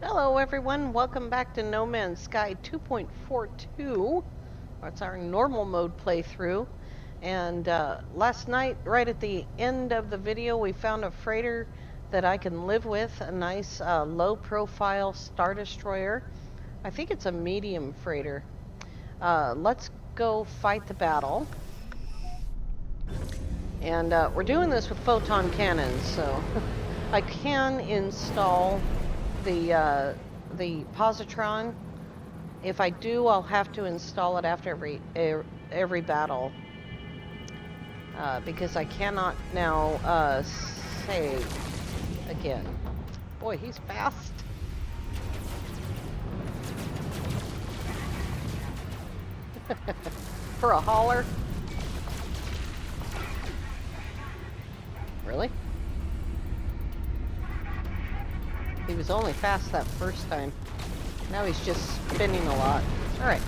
Hello everyone, welcome back to No Man's Sky 2.42. That's our normal mode playthrough. And last night, right at the end of the video, we found a freighter that I can live with, a nice low profile Star Destroyer. I think it's a medium freighter. Let's go fight the battle. And we're doing this with photon cannons, so I can install the positron. If I do, I'll have to install it after every battle because I cannot now save again. Boy, he's fast. For a hauler. Really? He was only fast that first time. Now he's just spinning a lot. Alright.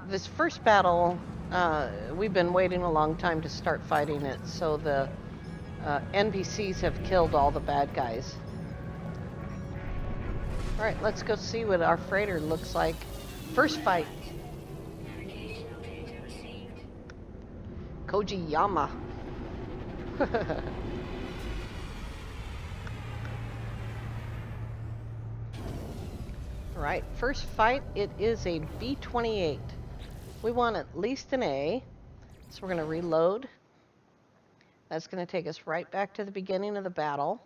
This first battle, we've been waiting a long time to start fighting it, so the NPCs have killed all the bad guys. Alright, let's go see what our freighter looks like. First fight. Kojiyama. Alright, first fight, it is a B-28. We want at least an A, so we're going to reload. That's going to take us right back to the beginning of the battle.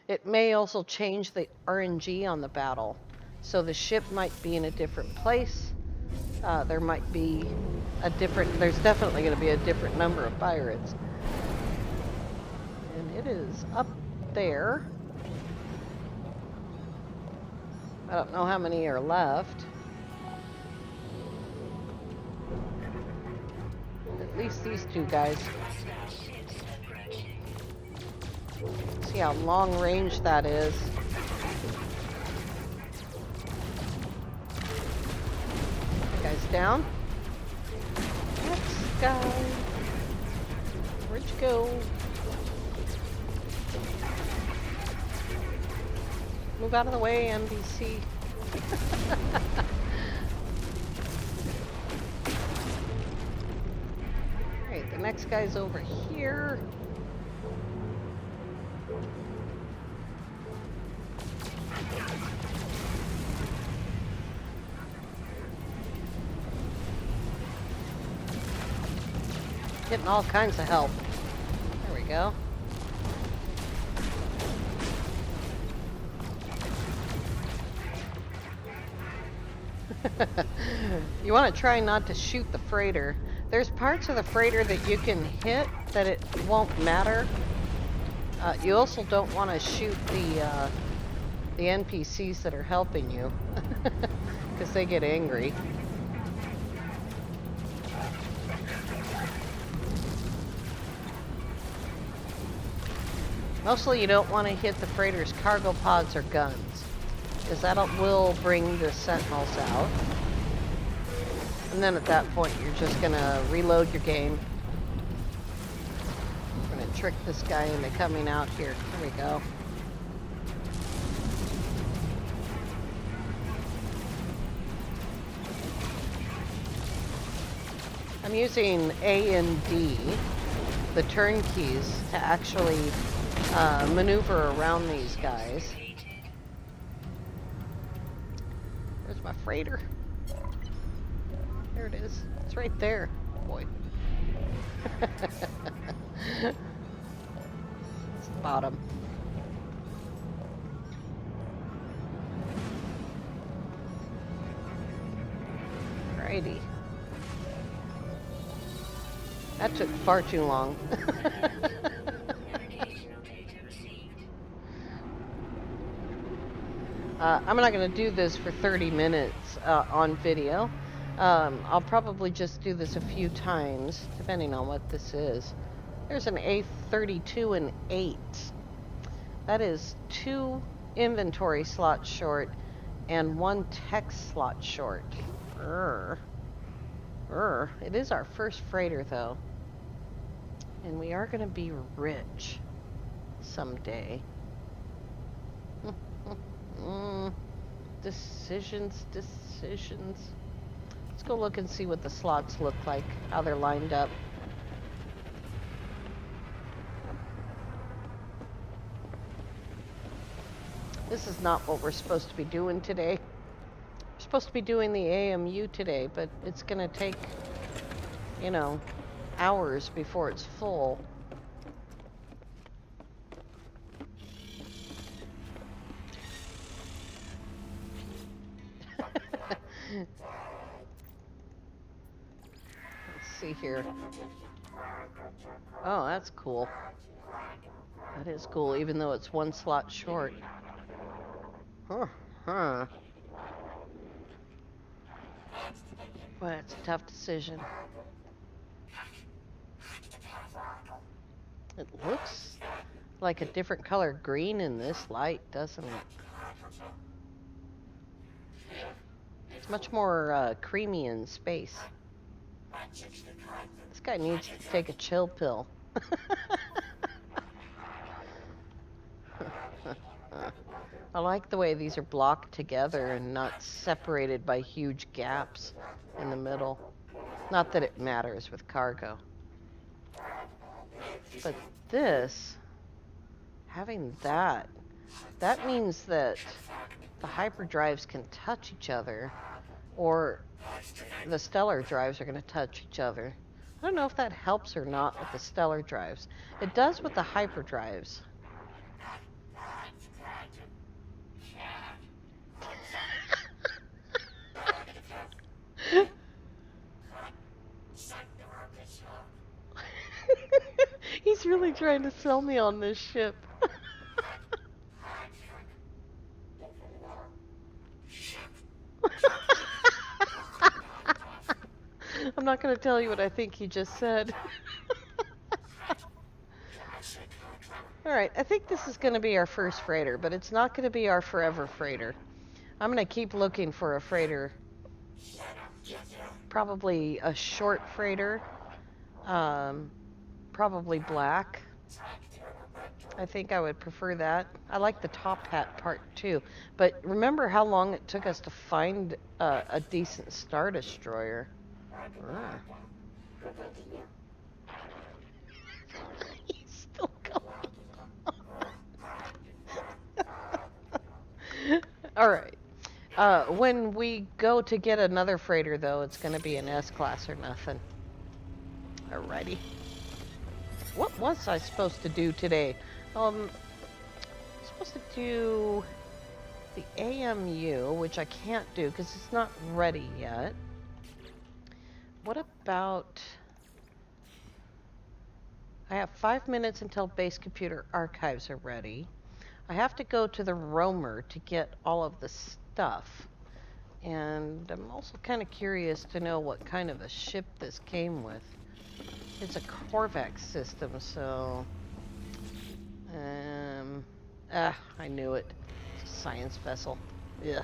It may also change the RNG on the battle, so the ship might be in a different place. There might be there's definitely going to be a different number of pirates. And it is up there. I don't know how many are left. At least these two guys. See how long range that is. Guy's down. Next guy. Where'd you go? Move out of the way, NBC. Alright, the next guy's over here. Getting all kinds of help. There we go. You want to try not to shoot the freighter. There's parts of the freighter that you can hit that it won't matter. You also don't want to shoot the NPCs that are helping you because they get angry. Mostly you don't want to hit the freighter's cargo pods or guns, because that will bring the sentinels out. And then at that point you're just going to reload your game. I'm going to trick this guy into coming out here. There we go. I'm using A and D, the turnkeys, to actually maneuver around these guys. There's my freighter. There it is. It's right there. Boy. It's the bottom. Alrighty. That took far too long. I'm not going to do this for 30 minutes on video. I'll probably just do this a few times, depending on what this is. There's an A32 and 8. That is 2 inventory slots short and 1 text slot short. It is our first freighter, though. And we are going to be rich someday. Decisions. Let's go look and see what the slots look like, how they're lined up. This is not what we're supposed to be doing today. We're supposed to be doing the AMU today, but it's going to take, you know, hours before it's full. Let's see here. Oh, that's cool. That is cool, even though it's one slot short. Huh. Well, it's a tough decision. It looks like a different color green in this light, doesn't it? It's much more creamy in space. This guy needs to take a chill pill. I like the way these are blocked together and not separated by huge gaps in the middle. Not that it matters with cargo. But this, having that means that the hyperdrives can touch each other, or the stellar drives are going to touch each other. I don't know if that helps or not with the stellar drives. It does with the hyperdrives. He's really trying to sell me on this ship. I'm not going to tell you what I think he just said. Alright, I think this is going to be our first freighter, but it's not going to be our forever freighter. I'm going to keep looking for a freighter. Probably a short freighter. Probably black. I think I would prefer that. I like the top hat part too. But remember how long it took us to find a decent Star Destroyer. He's still going. Alright. When we go to get another freighter, though, it's going to be an S-class or nothing. Alrighty. What was I supposed to do today? I'm supposed to do the AMU, which I can't do because it's not ready yet. What about... I have 5 minutes until base computer archives are ready. I have to go to the roamer to get all of the stuff. And I'm also kind of curious to know what kind of a ship this came with. It's a Corvax system, so... I knew it. It's a science vessel. Yeah.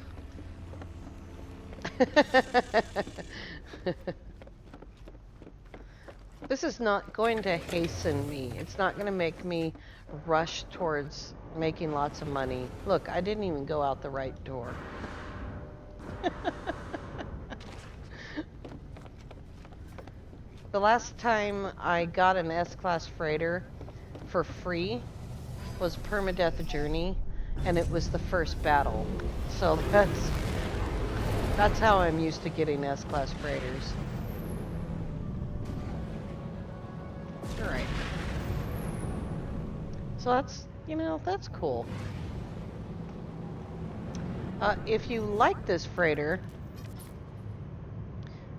This is not going to hasten me. It's not going to make me rush towards making lots of money. Look, I didn't even go out the right door. The last time I got an S-class freighter for free was Permadeath Journey, and it was the first battle. So that's how I'm used to getting S-class freighters. Alright. So that's, that's cool. If you like this freighter,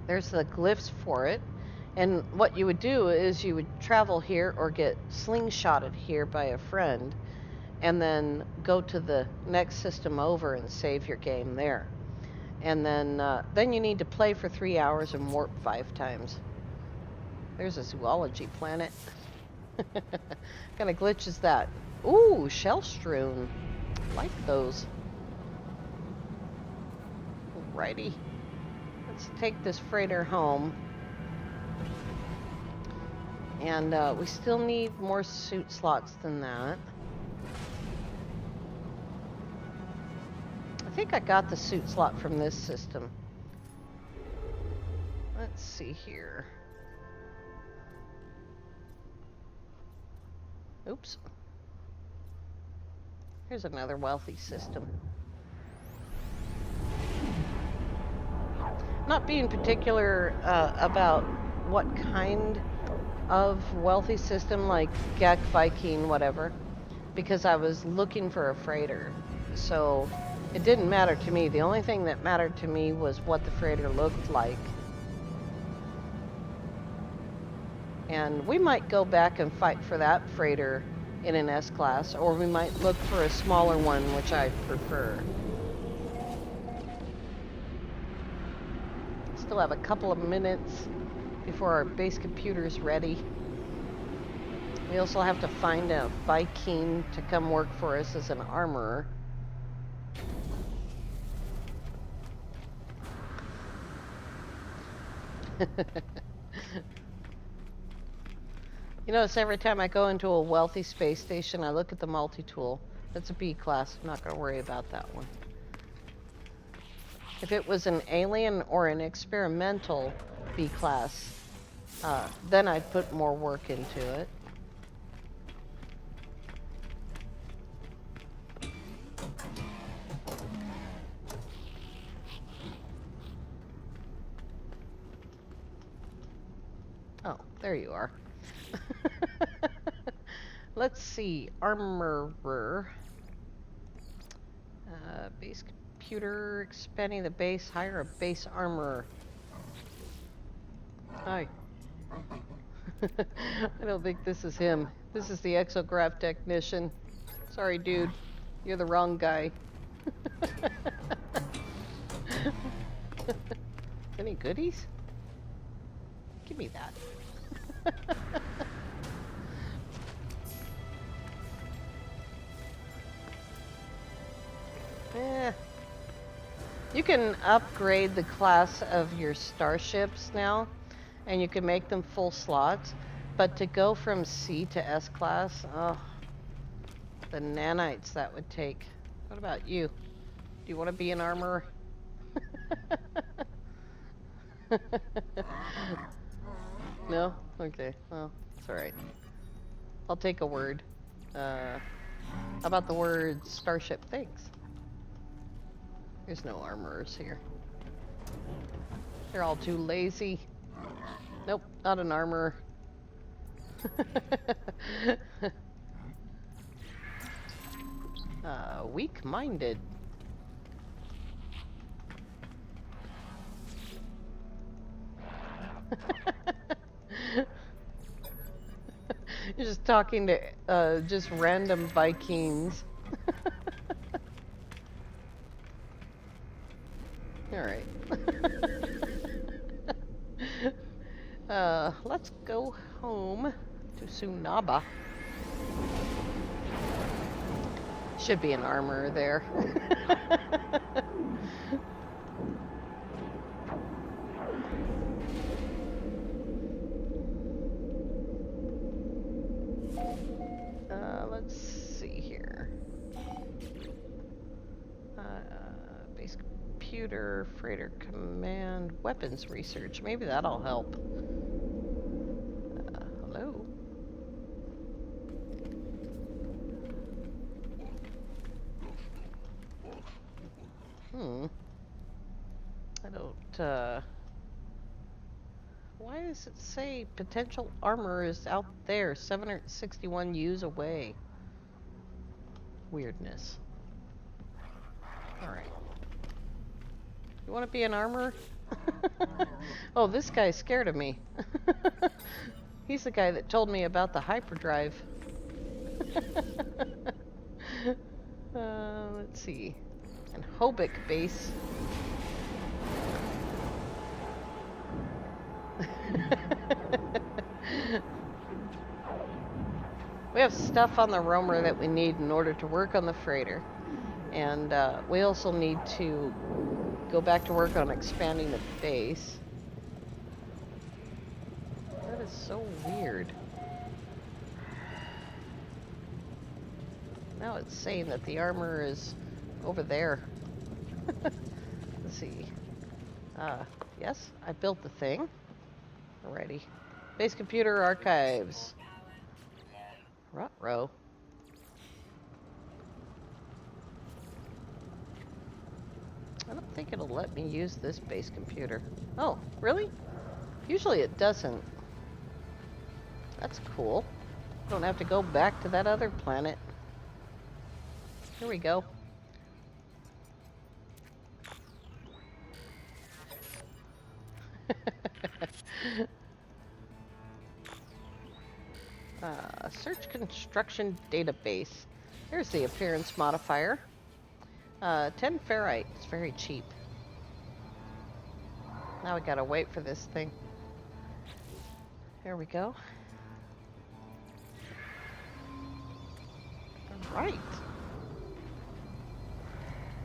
there's the glyphs for it. And what you would do is you would travel here or get slingshotted here by a friend and then go to the next system over and save your game there. And then you need to play for 3 hours and warp 5 times. There's a zoology planet. What kind of glitch is that? Ooh, shell strewn. Like those. Alrighty. Let's take this freighter home. And we still need more suit slots than that. I think I got the suit slot from this system. Let's see here. Oops. Here's another wealthy system. Not being particular about what kind of wealthy system, like Gek, Viking, whatever, because I was looking for a freighter. So it didn't matter to me. The only thing that mattered to me was what the freighter looked like. And we might go back and fight for that freighter in an S-class, or we might look for a smaller one, which I prefer. Still have a couple of minutes before our base computer is ready. We also have to find a Viking to come work for us as an armorer. You notice every time I go into a wealthy space station, I look at the multi-tool. That's a B class. I'm not going to worry about that one. If it was an alien or an experimental B class, then I'd put more work into it. Oh, there you are. Let's see, armorer. Base computer, expanding the base, hire a base armorer. Hi. I don't think this is him. This is the exograph technician. Sorry, dude. You're the wrong guy. Any goodies? Give me that. You can upgrade the class of your starships now, and you can make them full slots, but to go from C to S class, oh, the nanites that would take. What about you? Do you want to be an armorer? No? Okay, well, it's alright. I'll take a word. How about the word starship? Thanks. There's no armorers here. They're all too lazy. Nope, not an armorer. Weak-minded. You're just talking to just random Vikings. Alright. Let's go home to Sunaba. Should be an armorer there. Let's see here. Base computer, freighter command, weapons research. Maybe that'll help. Hello? I don't, why does it say potential armor is out there, 761 U's away? Weirdness. Alright. You want to be an armorer? Oh, this guy's scared of me. He's the guy that told me about the hyperdrive. Let's see. And Hobik base. We have stuff on the roamer that we need in order to work on the freighter. And we also need to go back to work on expanding the base. That is so weird. Now it's saying that the armor is over there. Let's see. Yes, I built the thing. Alrighty. Base computer archives. Ruh-roh. I don't think it'll let me use this base computer. Oh, really? Usually it doesn't. That's cool. Don't have to go back to that other planet. Here we go. Search construction database. Here's the appearance modifier. 10 ferrite. It's very cheap. Now we gotta wait for this thing. Here we go. Alright.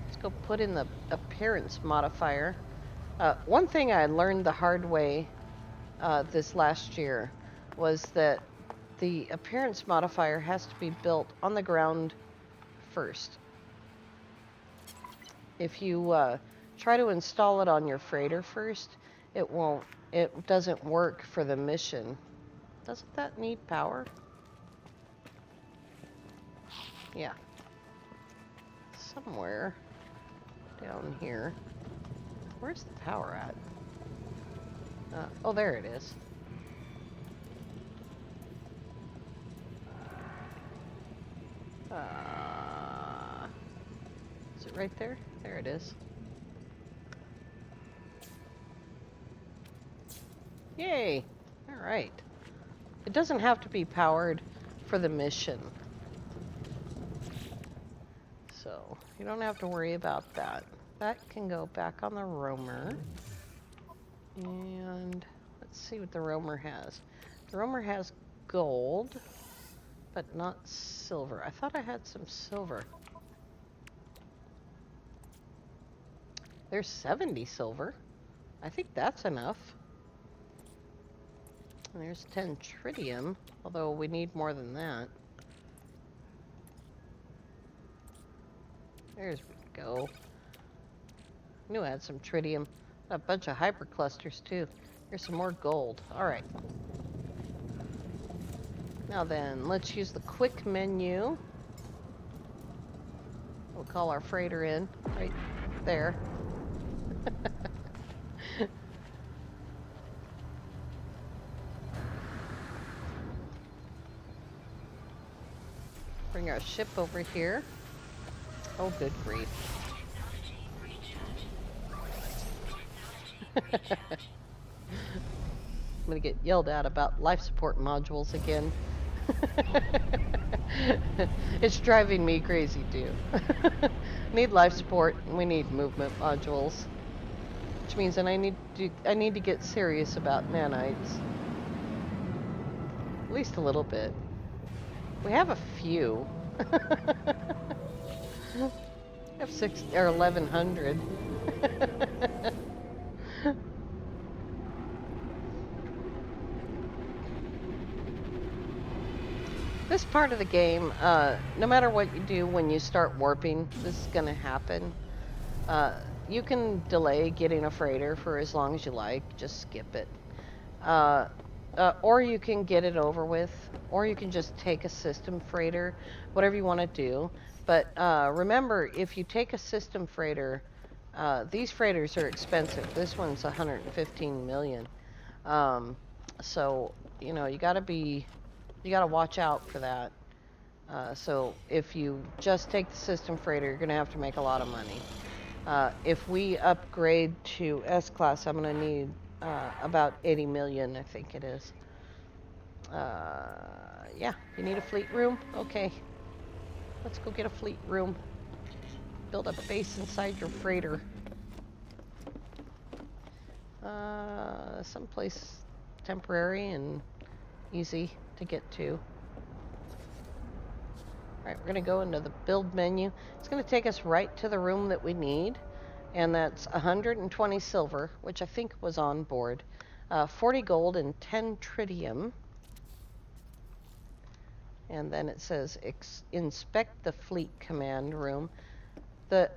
Let's go put in the appearance modifier. One thing I learned the hard way this last year was that the appearance modifier has to be built on the ground first. If you try to install it on your freighter first, it doesn't work for the mission. Doesn't that need power? Yeah. Somewhere down here. Where's the power at? Oh, there it is. Is it right there? There it is. Yay! Alright. It doesn't have to be powered for the mission. So, you don't have to worry about that. That can go back on the roamer. And let's see what the roamer has. The roamer has gold, but not silver. I thought I had some silver. There's 70 silver. I think that's enough. And there's 10 tritium, although we need more than that. There's we go. Knew I had some tritium. A bunch of hyperclusters too. Here's some more gold. Alright. Now then, let's use the quick menu. We'll call our freighter in right there. Bring our ship over here. Oh, good grief. I'm gonna get yelled at about life support modules again. It's driving me crazy too. Need life support and we need movement modules. Which means that I need to get serious about nanites. At least a little bit. We have a few. We have 6 or 1100. This part of the game, no matter what you do when you start warping, this is going to happen. You can delay getting a freighter for as long as you like. Just skip it. Or you can get it over with. Or you can just take a system freighter. Whatever you want to do. But remember, if you take a system freighter, these freighters are expensive. This one's 115 million. So, you know, you gotta watch out for that. So if you just take the system freighter, you're gonna have to make a lot of money. If we upgrade to S-Class, I'm gonna need about 80 million, I think it is. Yeah, you need a fleet room? Okay. Let's go get a fleet room. Build a base inside your freighter. Someplace temporary and easy to get to. Alright, we're going to go into the build menu. It's going to take us right to the room that we need. And that's 120 silver, which I think was on board. 40 gold and 10 tritium. And then it says inspect the fleet command room. The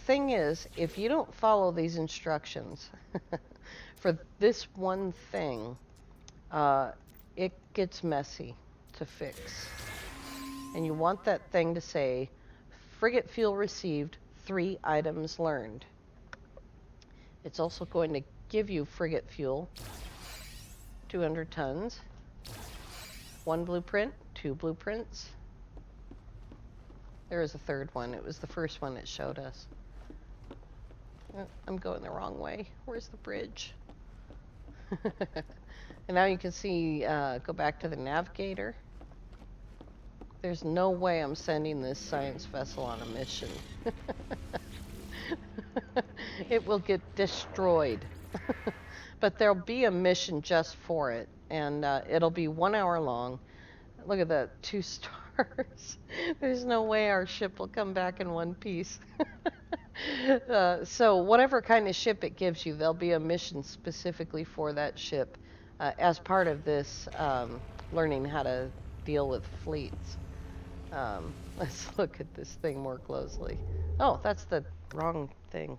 thing is, if you don't follow these instructions for this one thing, it gets messy to fix. And you want that thing to say, frigate fuel received, 3 items learned. It's also going to give you frigate fuel, 200 tons, 1 blueprint, 2 blueprints. There is a third one. It was the first one it showed us. I'm going the wrong way. Where's the bridge? And now you can see, go back to the navigator. There's no way I'm sending this science vessel on a mission. It will get destroyed. But there'll be a mission just for it, and it'll be 1 hour long. Look at that, 2 stars. There's no way our ship will come back in one piece. So whatever kind of ship it gives you, there'll be a mission specifically for that ship as part of this learning how to deal with fleets. Let's look at this thing more closely. Oh, that's the wrong thing.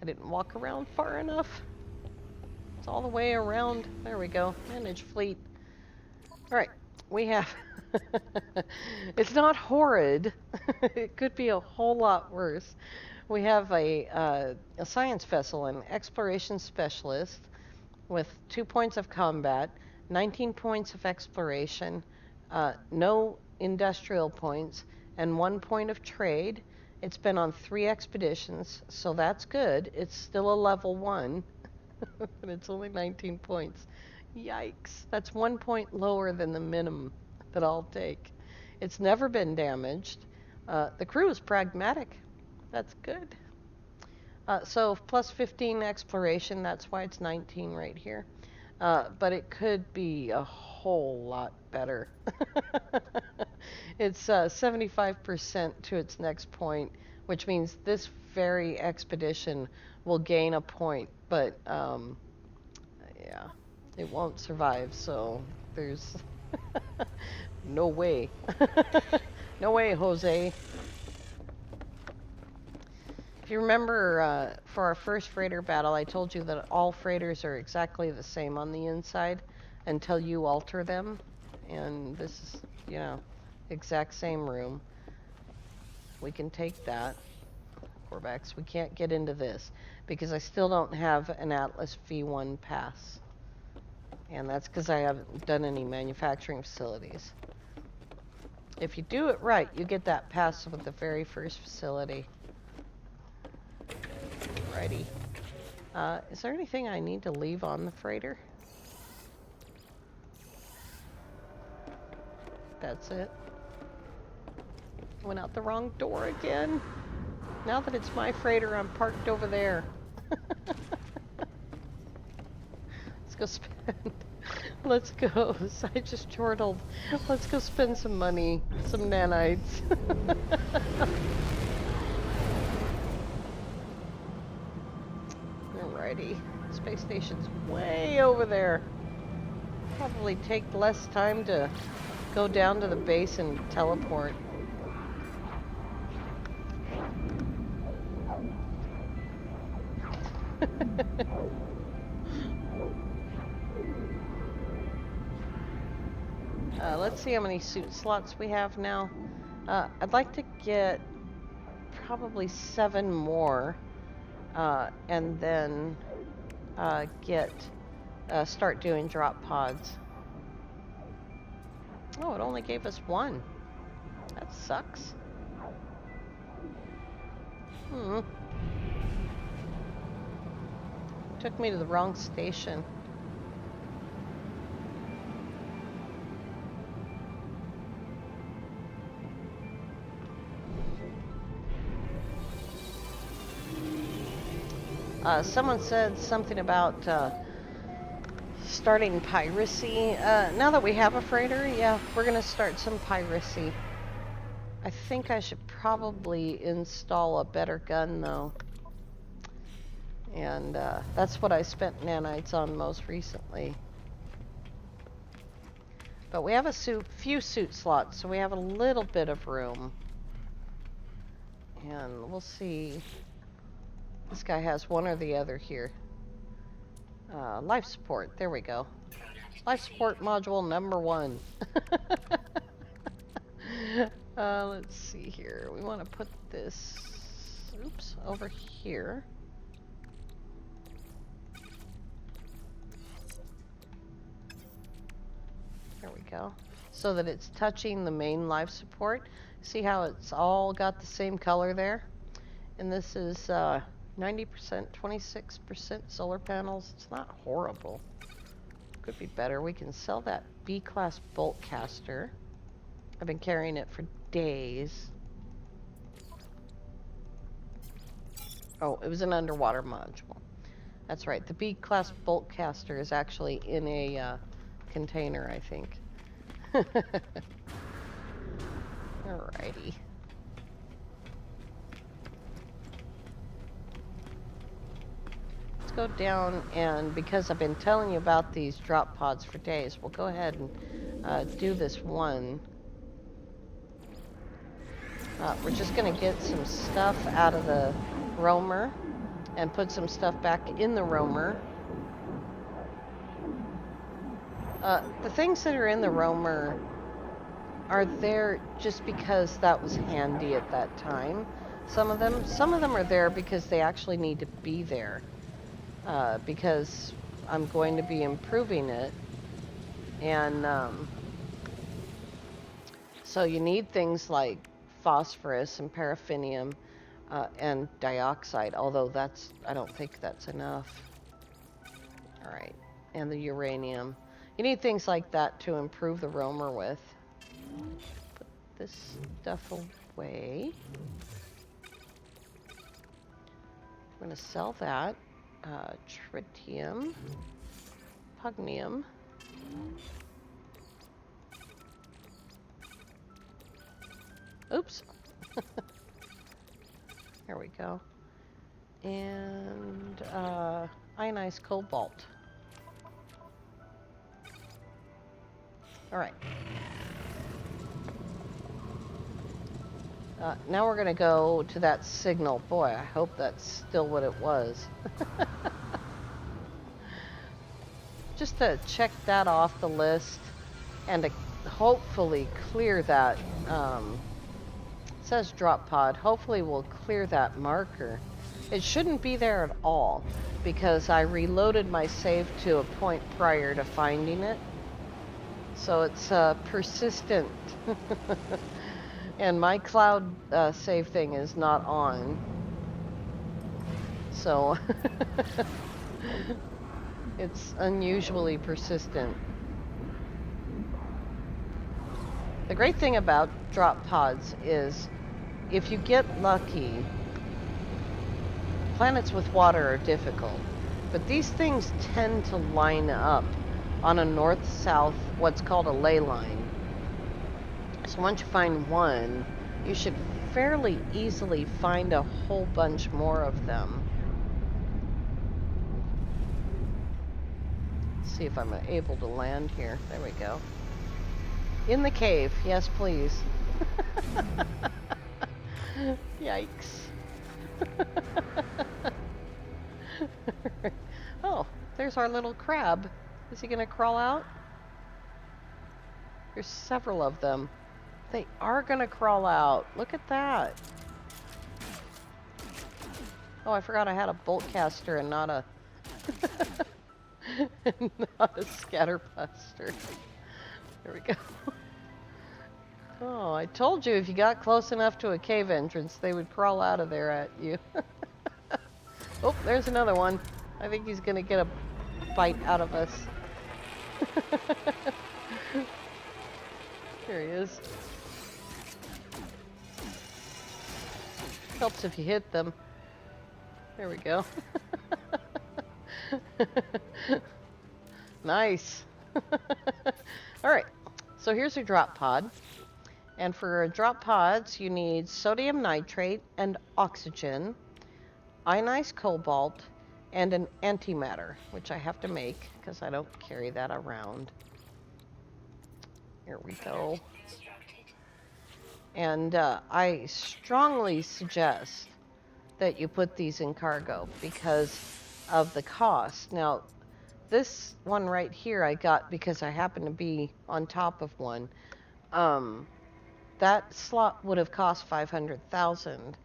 I didn't walk around far enough. It's all the way around. There we go. Manage fleet. All right, we have... It's not horrid. It could be a whole lot worse. We have a science vessel, an exploration specialist with 2 points of combat, 19 points of exploration, no industrial points, and 1 point of trade. It's been on 3 expeditions, so that's good. It's still a level 1, but it's only 19 points. Yikes. That's 1 point lower than the minimum that I'll take. It's never been damaged. The crew is pragmatic. That's good. So plus 15 exploration, that's why it's 19 right here. But it could be a whole lot better. It's 75% to its next point, which means this very expedition will gain a point, but yeah, it won't survive, so there's no way. No way, Jose. If you remember, for our first freighter battle, I told you that all freighters are exactly the same on the inside until you alter them. And this is, you know, exact same room. We can take that. Corvex. We can't get into this because I still don't have an Atlas V1 pass. And that's because I haven't done any manufacturing facilities. If you do it right, you get that pass with the very first facility. Alrighty. Is there anything I need to leave on the freighter? That's it. Went out the wrong door again. Now that it's my freighter, I'm parked over there. Let's go spend. Let's go. I just chortled. Let's go spend some money. Some nanites. Alrighty. Space station's way over there. Probably take less time to go down to the base and teleport. Let's see how many suit slots we have now. I'd like to get probably 7 more, and then start doing drop pods. Oh, it only gave us 1. That sucks. Took me to the wrong station. Someone said something about starting piracy. Now that we have a freighter, yeah, we're going to start some piracy. I think I should probably install a better gun, though. And that's what I spent nanites on most recently. But we have a few suit slots, so we have a little bit of room. And we'll see. This guy has one or the other here. Life support. There we go. Life support module number 1. Let's see here. We want to put this, oops, over here. There we go. So that it's touching the main life support. See how it's all got the same color there? And this is 90%, 26% solar panels. It's not horrible. Could be better. We can sell that B-class bolt caster. I've been carrying it for days. Oh, it was an underwater module. That's right. The B-class bolt caster is actually in a container, I think. Alrighty. Let's go down, and because I've been telling you about these drop pods for days, we'll go ahead and do this one. We're just going to get some stuff out of the roamer and put some stuff back in the roamer. The things that are in the roamer are there just because that was handy at that time. Some of them are there because they actually need to be there. Because I'm going to be improving it. And so you need things like phosphorus and paraffinium and dioxide, although I don't think that's enough. All right, and the uranium. You need things like that to improve the roamer with. Put this stuff away. I'm going to sell that. Tritium. Pugnium. Oops. There we go. And ionized cobalt. All right. Now we're going to go to that signal. Boy, I hope that's still what it was. Just to check that off the list and to hopefully clear that. It says drop pod. Hopefully we'll clear that marker. It shouldn't be there at all because I reloaded my save to a point prior to finding it. So it's persistent. And my cloud save thing is not on. So it's unusually persistent. The great thing about drop pods is if you get lucky, planets with water are difficult, but these things tend to line up on a north-south, what's called a ley line. So once you find one, you should fairly easily find a whole bunch more of them. Let's see if I'm able to land here. There we go. In the cave, yes please. Yikes. Oh, there's our little crab. Is he gonna crawl out? There's several of them. They are gonna crawl out. Look at that. Oh, I forgot I had a bolt caster and not a not a scatterbuster. There we go. Oh, I told you if you got close enough to a cave entrance, they would crawl out of there at you. Oh, there's another one. I think he's gonna get a bite out of us. There he is. Helps if you hit them. There we go. Nice. Alright, so here's your drop pod. And for drop pods, you need sodium nitrate and oxygen, ionized cobalt, and an antimatter, which I have to make because I don't carry that around. Here we go. And I strongly suggest that you put these in cargo because of the cost. Now, this one right here I got because I happen to be on top of one. That slot would have cost 500,000,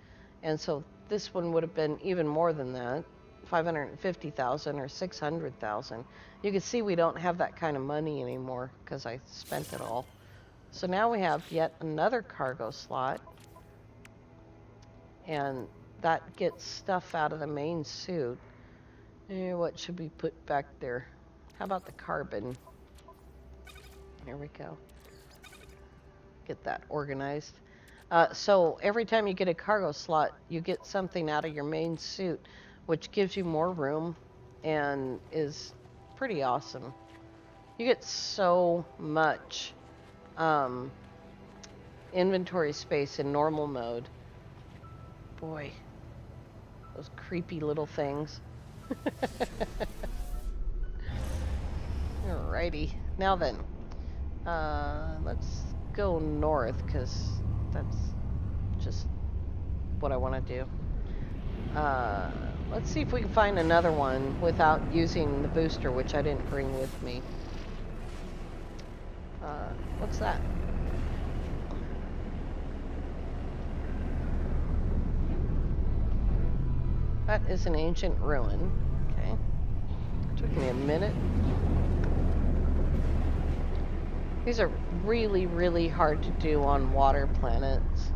and so this one would have been even more than that, 550,000 or 600,000. You can see we don't have that kind of money anymore because I spent it all. So now we have yet another cargo slot, and that gets stuff out of the main suit. What should we put back there? How about the carbon? Here we go. Get that organized. So every time you get a cargo slot, you get something out of your main suit, which gives you more room and is pretty awesome. You get so much inventory space in normal mode. Boy, those creepy little things. Alrighty, now then, let's go north because that's just what I want to do. Let's see if we can find another one without using the booster, which I didn't bring with me. What's that? That is an ancient ruin. Okay. Took me a minute. These are really, really hard to do on water planets.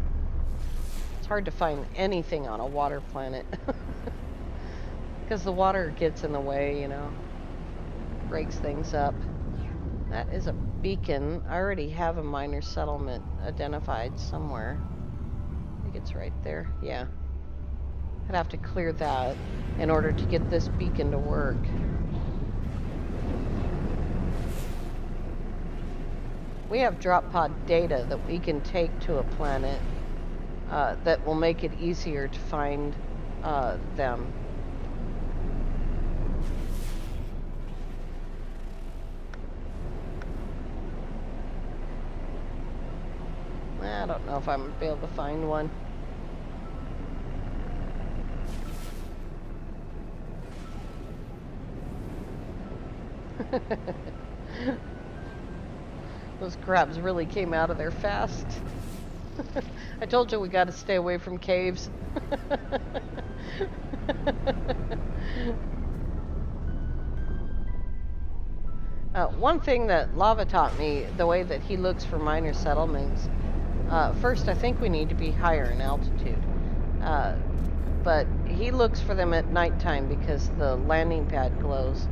It's hard to find anything on a water planet. Because the water gets in the way, you know. Breaks things up. That is a beacon. I already have a minor settlement identified somewhere. I think it's right there. Yeah. I'd have to clear that in order to get this beacon to work. We have drop pod data that we can take to a planet that will make it easier to find them. I don't know if I'm going to be able to find one. Those crabs really came out of there fast. I told you we got to stay away from caves. One thing that Lava taught me, the way that he looks for minor settlements, first I think we need to be higher in altitude. But he looks for them at nighttime because the landing pad glows.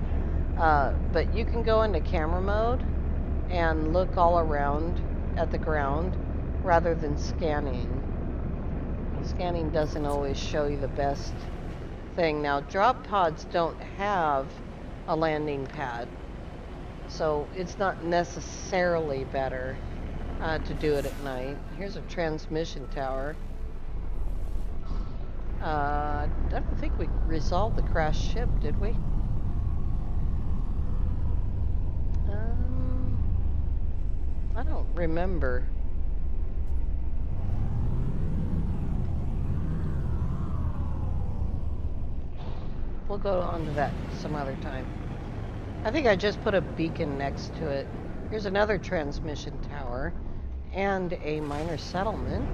But you can go into camera mode and look all around at the ground rather than scanning. Scanning doesn't always show you the best thing. Now, drop pods don't have a landing pad, so it's not necessarily better to do it at night. Here's a transmission tower. I don't think we resolved the crashed ship, did we? I don't remember. We'll go on to that some other time. I think I just put a beacon next to it. Here's another transmission tower and a minor settlement.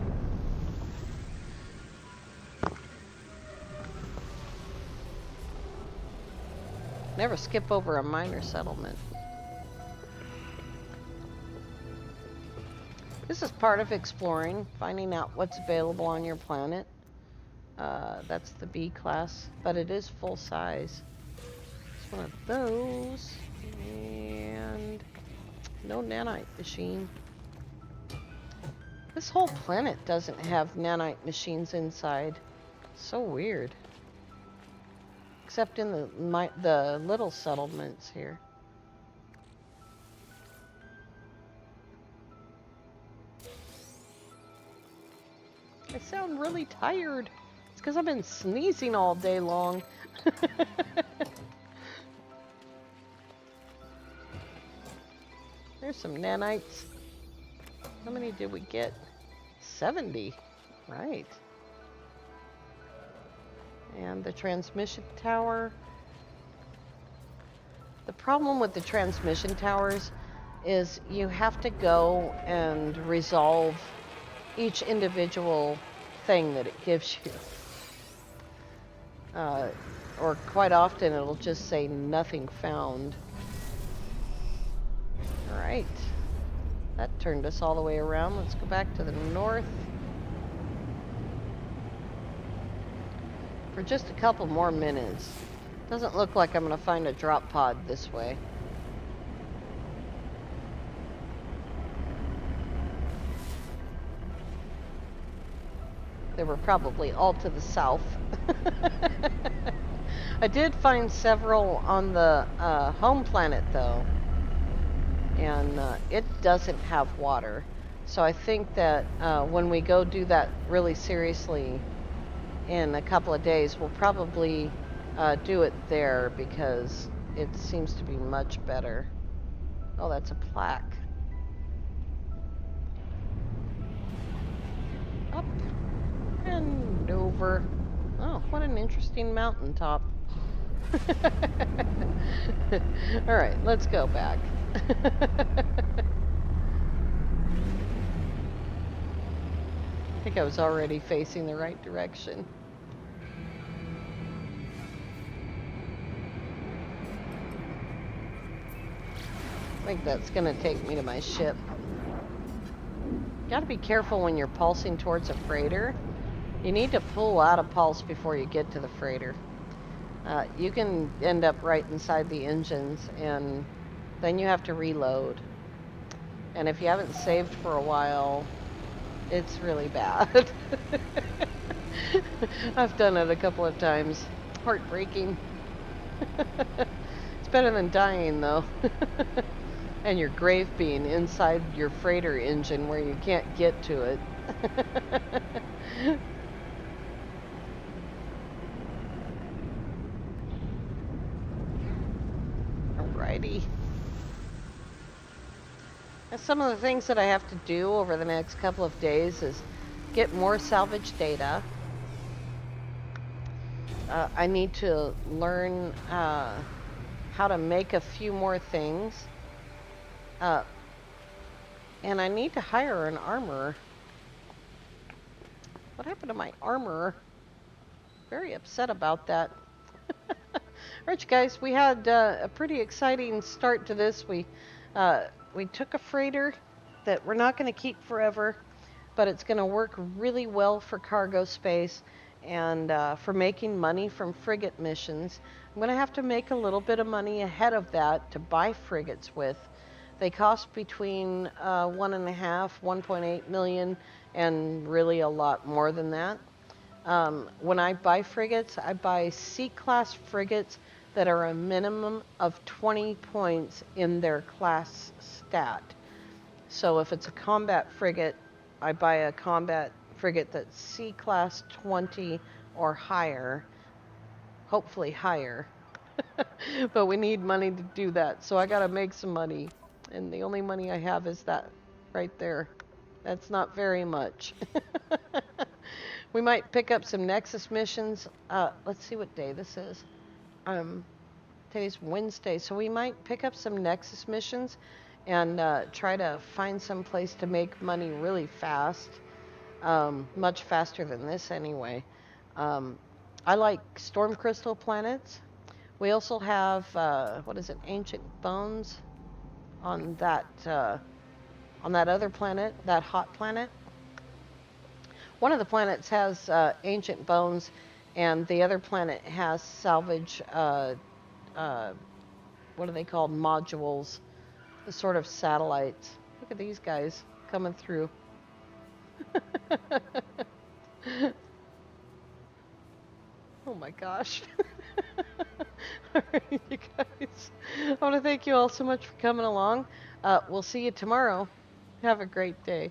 Never skip over a minor settlement. This is part of exploring, finding out what's available on your planet. That's the B class, but it is full size. It's one of those, and no nanite machine. This whole planet doesn't have nanite machines inside. So weird. Except in the little settlements here. I sound really tired. It's because I've been sneezing all day long. There's some nanites. many did we get? 70. Right. And the transmission tower. The problem with the transmission towers is you have to go and resolve each individual thing that it gives you. Or quite often it'll just say nothing found. Alright. That turned us all the way around. Let's go back to the north. For just a couple more minutes. Doesn't look like I'm going to find a drop pod this way. They were probably all to the south. I did find several on the home planet, though. And it doesn't have water. So I think that when we go do that really seriously in a couple of days, we'll probably do it there because it seems to be much better. Oh, that's a plaque. Up and over. Oh, what an interesting mountaintop. Alright, let's go back. I think I was already facing the right direction. I think that's gonna take me to my ship. Gotta be careful when you're pulsing towards a freighter. You need to pull out of pulse before you get to the freighter. You can end up right inside the engines, and then you have to reload. And if you haven't saved for a while, it's really bad. I've done it a couple of times. Heartbreaking. It's better than dying, though. And your grave being inside your freighter engine where you can't get to it. Alrighty. Now, some of the things that I have to do over the next couple of days is get more salvage data. I need to learn how to make a few more things. And I need to hire an armorer. What happened to my armorer? Very upset about that. Alright, you guys, we had a pretty exciting start to this. We took a freighter that we're not going to keep forever, but it's going to work really well for cargo space and for making money from frigate missions. I'm going to have to make a little bit of money ahead of that to buy frigates with. They cost between 1.5, 1.8 million, and really a lot more than that. When I buy frigates, I buy C-class frigates that are a minimum of 20 points in their class stat. So if it's a combat frigate, I buy a combat frigate that's C-class 20 or higher, hopefully higher. But we need money to do that, so I gotta make some money. And the only money I have is that right there. That's not very much. We might pick up some Nexus missions. Let's see what day this is. Today's Wednesday, so we might pick up some Nexus missions and try to find some place to make money really fast. Much faster than this anyway. I like storm crystal planets. We also have, what is it, ancient bones on that other planet, that hot planet. One of the planets has ancient bones, and the other planet has salvage, what are they called, modules, the sort of satellites. Look at these guys coming through. Oh my gosh. Alright, you guys. I want to thank you all so much for coming along. We'll see you tomorrow. Have a great day.